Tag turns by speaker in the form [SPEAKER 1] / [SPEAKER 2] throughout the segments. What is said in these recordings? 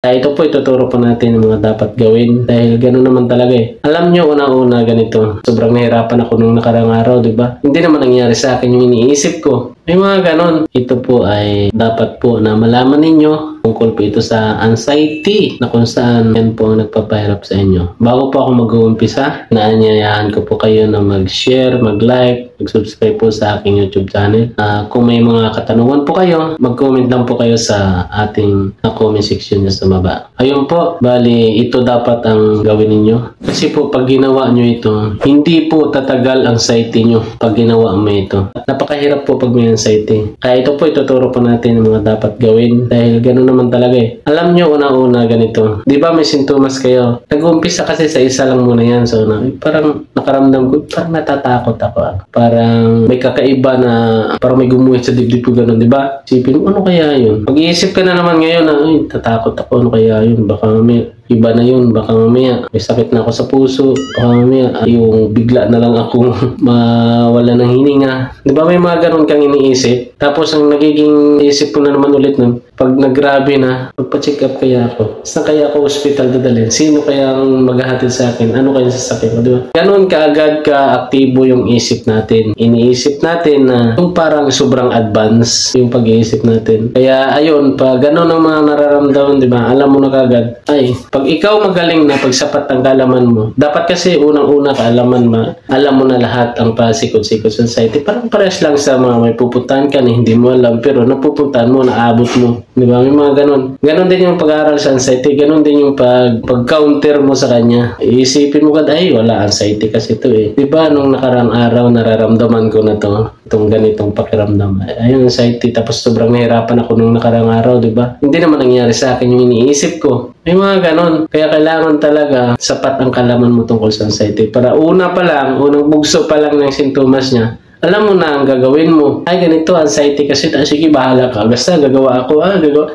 [SPEAKER 1] Ito po ituturo po natin ang mga dapat gawin dahil gano'n naman talaga eh. Alam nyo, una-una ganito, sobrang nahirapan ako nung nakarang araw, di ba? Hindi naman nangyari sa akin yung iniisip ko. May mga ganon. Ito po ay dapat po na malaman ninyo tungkol po ito sa anxiety na kung saan yan po ang nagpapahirap sa inyo. Bago po ako mag-uumpisa, naanyayahan ko po kayo na mag-share, mag-like, mag-subscribe po sa aking YouTube channel. Kung may mga katanungan po kayo, mag-comment lang po kayo sa ating comment section nyo sa baba. Ayun po, bali ito dapat ang gawin ninyo. Kasi po pag ginawa nyo ito, hindi po tatagal ang anxiety nyo pag ginawa mo ito. Napakahirap po pag may anxiety. Kaya ito po ituturo po natin ang mga dapat gawin dahil gano'n naman talaga eh. Alam nyo una-una ganito. Di ba may sintomas kayo? Nag-uumpisa kasi sa isa lang muna yan. So parang nakaramdam ko, parang natatakot ako. Parang may kakaiba na parang may gumuhit sa dibdib ko gano'n. Di ba? Isipin mo, ano kaya yun? Pag-iisip ka na naman ngayon na, ay, tatakot ako. Ano kaya yun? Baka may iba na yun, baka mamaya may sakit na ako sa puso, baka mamaya yung bigla na lang akong mawala ng hininga. Di ba may mga ganun kang iniisip? Tapos ang nagiging isip ko na naman ulit nun, pag naggrabe na, magpa-check up kaya ako. Saan kaya ako hospital dadalhin? Sino kaya ang maghahatid sa akin? Ano kaya sasakyan ko? Di ba? Ganun kaagad ka-aktibo yung isip natin. Iniisip natin na yung parang sobrang advance yung pag-iisip natin. Kaya ayun, pag ganun ang mga nararamdaman, di ba? Alam mo na kaagad, ay, pag ikaw magaling na pagsapat ang kaalaman mo, dapat kasi unang-una kaalaman alam mo na lahat ang pasikot-sikot sa society. Parang pares lang sa mga may pupuntahan ka na hindi mo alam, pero napupuntahan mo, naabot mo. Di ba? May mga ganun. Ganun din yung pag-aaral sa anxiety. Ganun din yung pag-counter mo sa kanya. Iisipin mo ka, ay, wala anxiety kasi ito eh. Di ba? Nung nakarang araw, nararamdaman ko na to. Itong ganitong pakiramdam. Ayun, anxiety. Tapos sobrang nahirapan ako nung nakarang araw, di ba? Hindi naman nangyari sa akin yung iniisip ko. May mga ganon. Kaya kailangan talaga sapat ang kalaman mo tungkol sa anxiety. Para una pa lang, unang bugso pa lang ng sintomas niya, alam mo na ang gagawin mo. Ay, ganito, anxiety kasi. Sige, bahala ka. Basta, gagawa ako. Gagawa.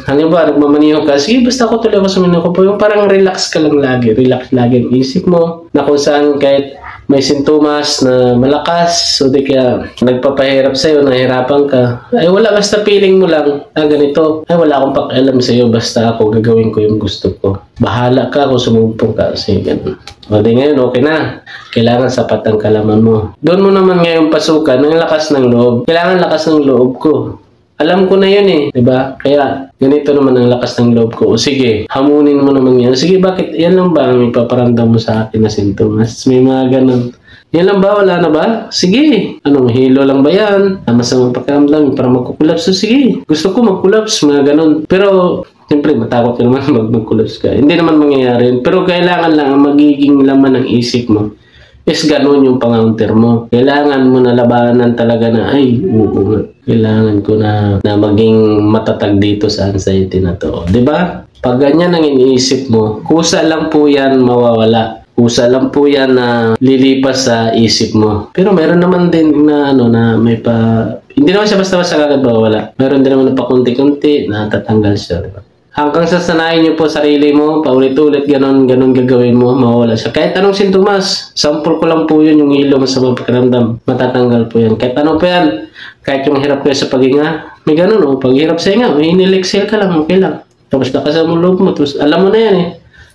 [SPEAKER 1] Halimbawa, nagmamaniho ka. Sige, basta ako tuloy ako sa maniho ko. Yung parang relax ka lang lagi. Relax lagi ang isip mo. Na kung saan kahit may sintomas na malakas, so di kaya nagpapahirap sa'yo, nahirapan ka. Ay wala, basta feeling mo lang, ganito. Ay wala akong pakialam sa'yo, basta ako gagawin ko yung gusto ko. Bahala ka kung sumumpong ka. Kasi ganun. O di ngayon, okay na. Kailangan sapat ang kalaman mo. Doon mo naman ngayon pasukan ng lakas ng loob. Kailangan lakas ng loob ko. Alam ko na yun eh, diba? Kaya ganito naman ang lakas ng loob ko. O sige, hamunin mo naman yan. Sige, bakit? Yan lang ba ang ipaparamdam mo sa akin na sintomas? May mga ganun. Yan lang ba? Wala na ba? Sige. Anong hilo lang ba yan? Masamang pakiramdam para magkukulaps. So sige, gusto ko magkulaps, mga ganun. Pero siyempre, matakot ka naman magkulaps ka. Hindi naman mangyayari yun. Pero kailangan lang ang magiging laman ng isip mo is ganun yung pang-counter mo. Kailangan mo na labanan talaga na, ay, kailangan ko na maging matatag dito sa anxiety na to. Diba? Pag ganyan ang iniisip mo, kusa lang po yan mawawala. Kusa lang po yan na lilipas sa isip mo. Pero meron naman din na, na may hindi naman siya basta-basta kagad mawawala. Meron din naman na pakunti-kunti na tatanggal siya. Diba? Hanggang sasanayin niyo po sarili mo, paulit-ulit, ganon gagawin mo, mawawala siya. Kahit anong sintomas, sample ko lang po yun, yung hilo mo sa mga pakiramdam, matatanggal po yan. Kahit ano po yan, kahit yung hirap kayo sa paghinga, may ganon pag hirap sa hinga, may inil-exhale ka lang, okay lang. Tapos lakasan mo loob mo, tapos alam mo na yan eh.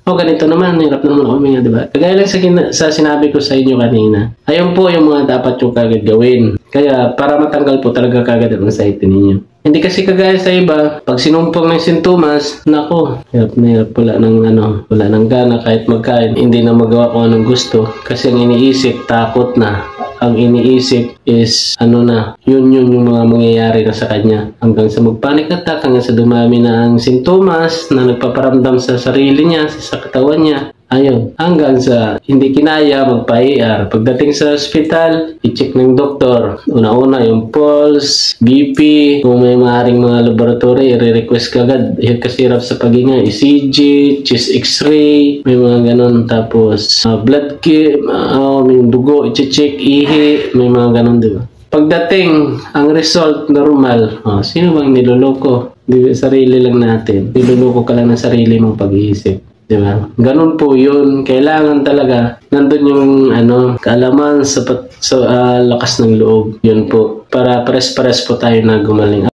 [SPEAKER 1] Ganito naman, hirap na naman ako huminga, diba? Kagaya lang sa sinabi ko sa inyo kanina, ayun po yung mga dapat yung kagad gawin. Kaya para matanggal po talaga kagad ang anxiety ninyo. Hindi kasi kagaya sa iba, pag sinumpong ng sintomas, nako, hirap na hirap, wala nang gana kahit magkain, hindi na magawa kung anong gusto. Kasi ang iniisip, takot na. Ang iniisip is, yun yung mga mangyayari na sa kanya. Hanggang sa mag-panic attack, hanggang sa dumami na ang sintomas na nagpaparamdam sa sarili niya, sa katawan niya. Ayun, hanggang sa hindi kinaya, magpa-ER. Pagdating sa hospital, i-check ng doktor. Una-una yung pulse, BP, kung may maaaring mga laboratory, i-request ka agad. Kasi hirap sa paghinga, ECG, chest x-ray, may mga ganun. Tapos, blood yung dugo, i-check, ihi, may mga ganun, diba? Pagdating, ang result, normal. Sino bang niloloko? Sarili lang natin. Niloloko ka lang ng sarili mong pag-iisip. Diba? Ganun po yun. Kailangan talaga nandun yung kaalaman sa lakas ng loob. Yun po. Para pares-pares po tayo na gumaling.